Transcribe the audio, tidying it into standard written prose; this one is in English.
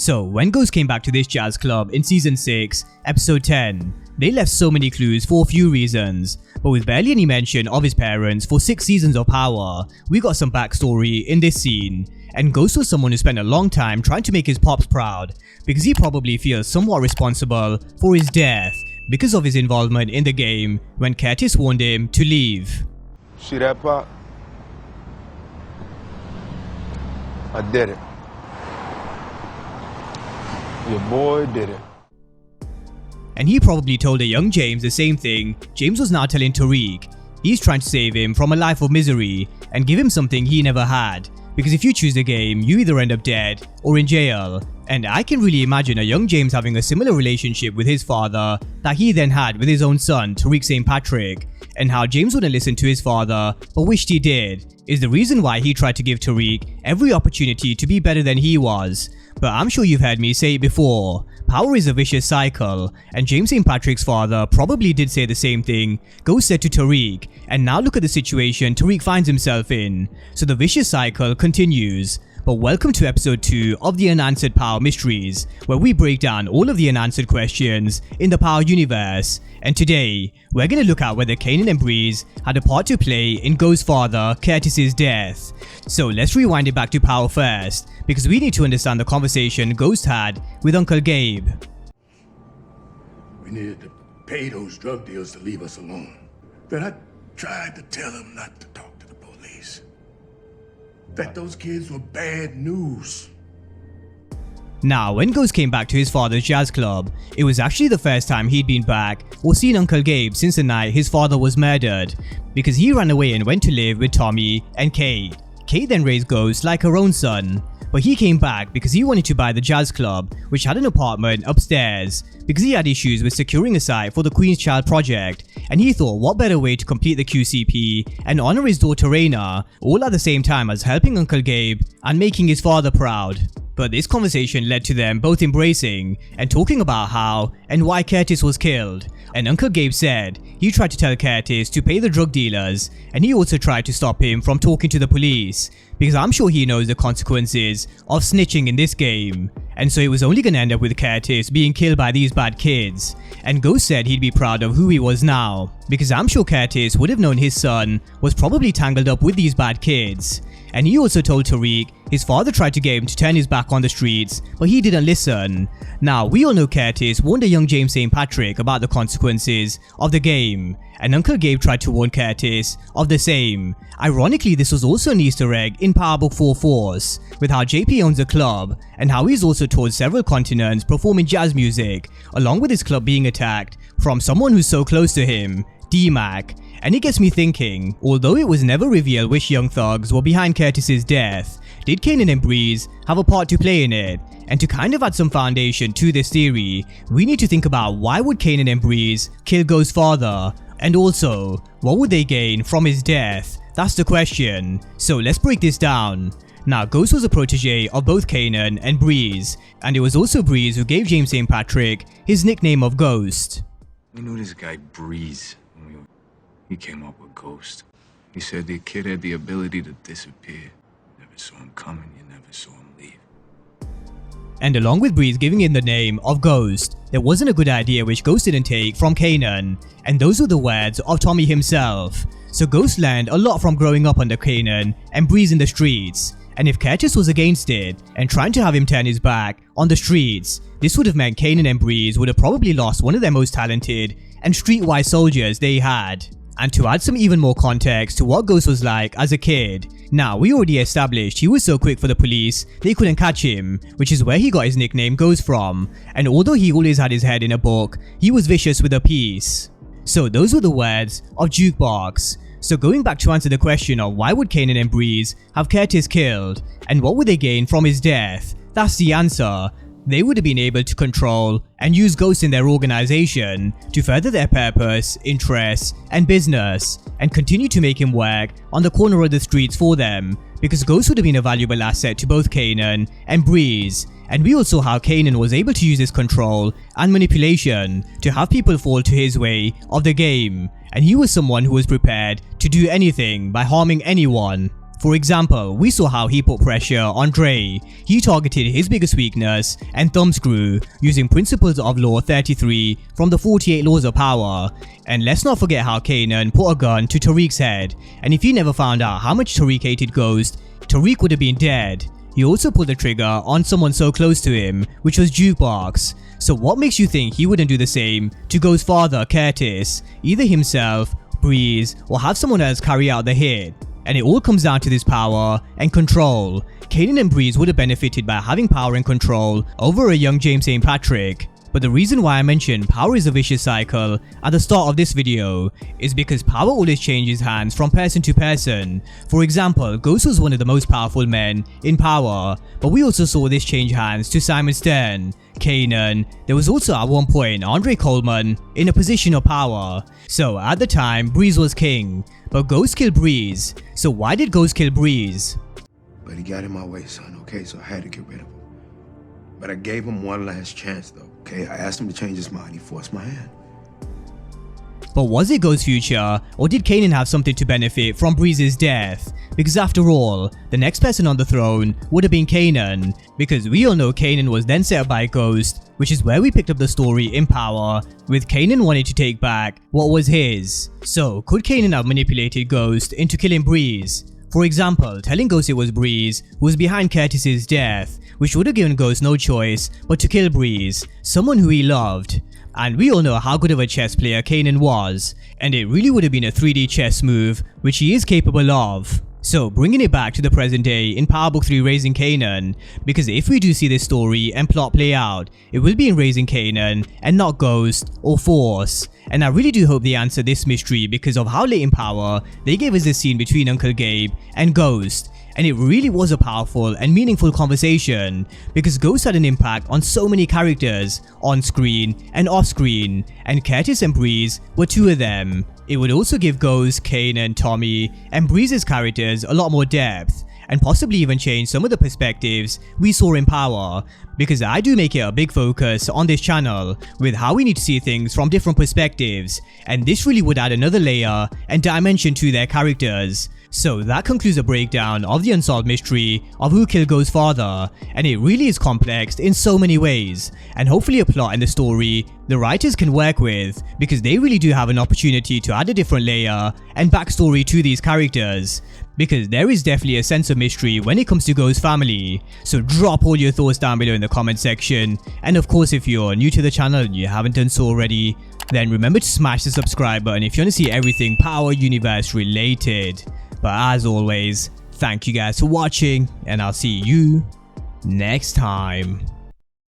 So when Ghost came back to this jazz club in season 6, episode 10, they left so many clues for a few reasons, but with barely any mention of his parents for 6 seasons of Power, we got some backstory in this scene. And Ghost was someone who spent a long time trying to make his pops proud, because he probably feels somewhat responsible for his death because of his involvement in the game when Curtis warned him to leave. See that, Pop? I did it. Your boy did it. And he probably told a young James the same thing James was now telling Tariq. He's trying to save him from a life of misery and give him something he never had. Because if you choose the game, you either end up dead or in jail. And I can really imagine a young James having a similar relationship with his father that he then had with his own son, Tariq St. Patrick. And how James wouldn't listen to his father, but wished he did, is the reason why he tried to give Tariq every opportunity to be better than he was. But I'm sure you've heard me say it before, power is a vicious cycle, and James St. Patrick's father probably did say the same thing Ghost said to Tariq, and now look at the situation Tariq finds himself in. So the vicious cycle continues. But welcome to episode 2 of the Unanswered Power Mysteries, where we break down all of the unanswered questions in the Power universe. And today, we're going to look at whether Kanan and Breeze had a part to play in Ghost's father, Curtis's death. So let's rewind it back to Power first, because we need to understand the conversation Ghost had with Uncle Gabe. We needed to pay those drug deals to leave us alone. Then I tried to tell them not to talk to the police. That those kids were bad news. Now, when Ghost came back to his father's jazz club, it was actually the first time he'd been back or seen Uncle Gabe since the night his father was murdered, because he ran away and went to live with Tommy and Kate. Kate then raised Ghost like her own son, but he came back because he wanted to buy the jazz club, which had an apartment upstairs, because he had issues with securing a site for the Queen's Child project, and he thought what better way to complete the QCP and honor his daughter Raina, all at the same time as helping Uncle Gabe and making his father proud. But this conversation led to them both embracing and talking about how and why Curtis was killed. And Uncle Gabe said he tried to tell Curtis to pay the drug dealers, and he also tried to stop him from talking to the police, because I'm sure he knows the consequences of snitching in this game. And so it was only gonna end up with Curtis being killed by these bad kids. And Ghost said he'd be proud of who he was now, because I'm sure Curtis would have known his son was probably tangled up with these bad kids. And he also told Tariq his father tried to get him to turn his back on the streets, but he didn't listen. Now, we all know Curtis warned a young James St. Patrick about the consequences of the game, and Uncle Gabe tried to warn Curtis of the same. Ironically, this was also an Easter egg in Power Book 4 Force, with how JP owns a club, and how he's also toured several continents performing jazz music, along with his club being attacked from someone who's so close to him, D-Mac. And it gets me thinking, although it was never revealed which young thugs were behind Curtis's death, did Kanan and Breeze have a part to play in it? And to kind of add some foundation to this theory, we need to think about why would Kanan and Breeze kill Ghost's father? And also, what would they gain from his death? That's the question. So let's break this down. Now, Ghost was a protégé of both Kanan and Breeze, and it was also Breeze who gave James St. Patrick his nickname of Ghost. We knew this guy Breeze. He came up with Ghost. He said the kid had the ability to disappear. Never saw him coming, you never saw him leave. And along with Breeze giving him the name of Ghost, there wasn't a good idea which Ghost didn't take from Kanan, and those were the words of Tommy himself. So Ghost learned a lot from growing up under Kanan and Breeze in the streets, and if Curtis was against it and trying to have him turn his back on the streets, this would have meant Kanan and Breeze would have probably lost one of their most talented and streetwise soldiers they had. And to add some even more context to what Ghost was like as a kid, now we already established he was so quick for the police they couldn't catch him, which is where he got his nickname Ghost from, and although he always had his head in a book, he was vicious with a piece. So those were the words of Jukebox. So going back to answer the question of why would Kanan and Breeze have Curtis killed, and what would they gain from his death, that's the answer. They would have been able to control and use Ghost in their organization to further their purpose, interests, and business, and continue to make him work on the corner of the streets for them, because Ghost would have been a valuable asset to both Kanan and Breeze. And we also saw how Kanan was able to use his control and manipulation to have people fall to his way of the game, and he was someone who was prepared to do anything by harming anyone. For example, we saw how he put pressure on Dre. He targeted his biggest weakness and thumbscrew using principles of Law 33 from the 48 Laws of Power. And let's not forget how Kanan put a gun to Tariq's head, and if he never found out how much Tariq hated Ghost, Tariq would have been dead. He also pulled the trigger on someone so close to him, which was Jukebox. So what makes you think he wouldn't do the same to Ghost's father, Curtis? Either himself, Breeze, or have someone else carry out the hit. And it all comes down to this power and control. Kanan and Breeze would have benefited by having power and control over a young James St. Patrick. But the reason why I mentioned power is a vicious cycle at the start of this video is because power always changes hands from person to person. For example, Ghost was one of the most powerful men in power, but we also saw this change hands to Simon Stern, Kanan. There was also at one point Andre Coleman in a position of power. So at the time, Breeze was king, but Ghost killed Breeze. So why did Ghost kill Breeze? But he got in my way, son, okay? So I had to get rid of him. But I gave him one last chance, though, okay? I asked him to change his mind. He forced my hand. But was it Ghost's future, or did Kanan have something to benefit from Breeze's death? Because after all, the next person on the throne would have been Kanan, because we all know Kanan was then set up by Ghost, which is where we picked up the story in Power, with Kanan wanting to take back what was his. So could Kanan have manipulated Ghost into killing Breeze? For example, telling Ghost it was Breeze who was behind Curtis's death, which would have given Ghost no choice but to kill Breeze, someone who he loved. And we all know how good of a chess player Kanan was, and it really would have been a 3D chess move, which he is capable of. So bringing it back to the present day in Power Book 3 Raising Kanan, because if we do see this story and plot play out, it will be in Raising Kanan and not Ghost or Force. And I really do hope they answer this mystery because of how late in Power they gave us this scene between Uncle Gabe and Ghost. And it really was a powerful and meaningful conversation because Ghost had an impact on so many characters on screen and off screen, and Curtis and Breeze were two of them. It would also give Ghost, Kanan, Tommy and Breeze's characters a lot more depth, and possibly even change some of the perspectives we saw in Power, because I do make it a big focus on this channel with how we need to see things from different perspectives, and this really would add another layer and dimension to their characters. So that concludes a breakdown of the unsolved mystery of who killed Ghost's father, and it really is complex in so many ways, and hopefully a plot and the story the writers can work with, because they really do have an opportunity to add a different layer and backstory to these characters, because there is definitely a sense of mystery when it comes to Ghost's family. So drop all your thoughts down below in the comment section, and of course if you're new to the channel and you haven't done so already, then remember to smash the subscribe button if you want to see everything Power Universe related. But as always, thank you guys for watching, and I'll see you next time.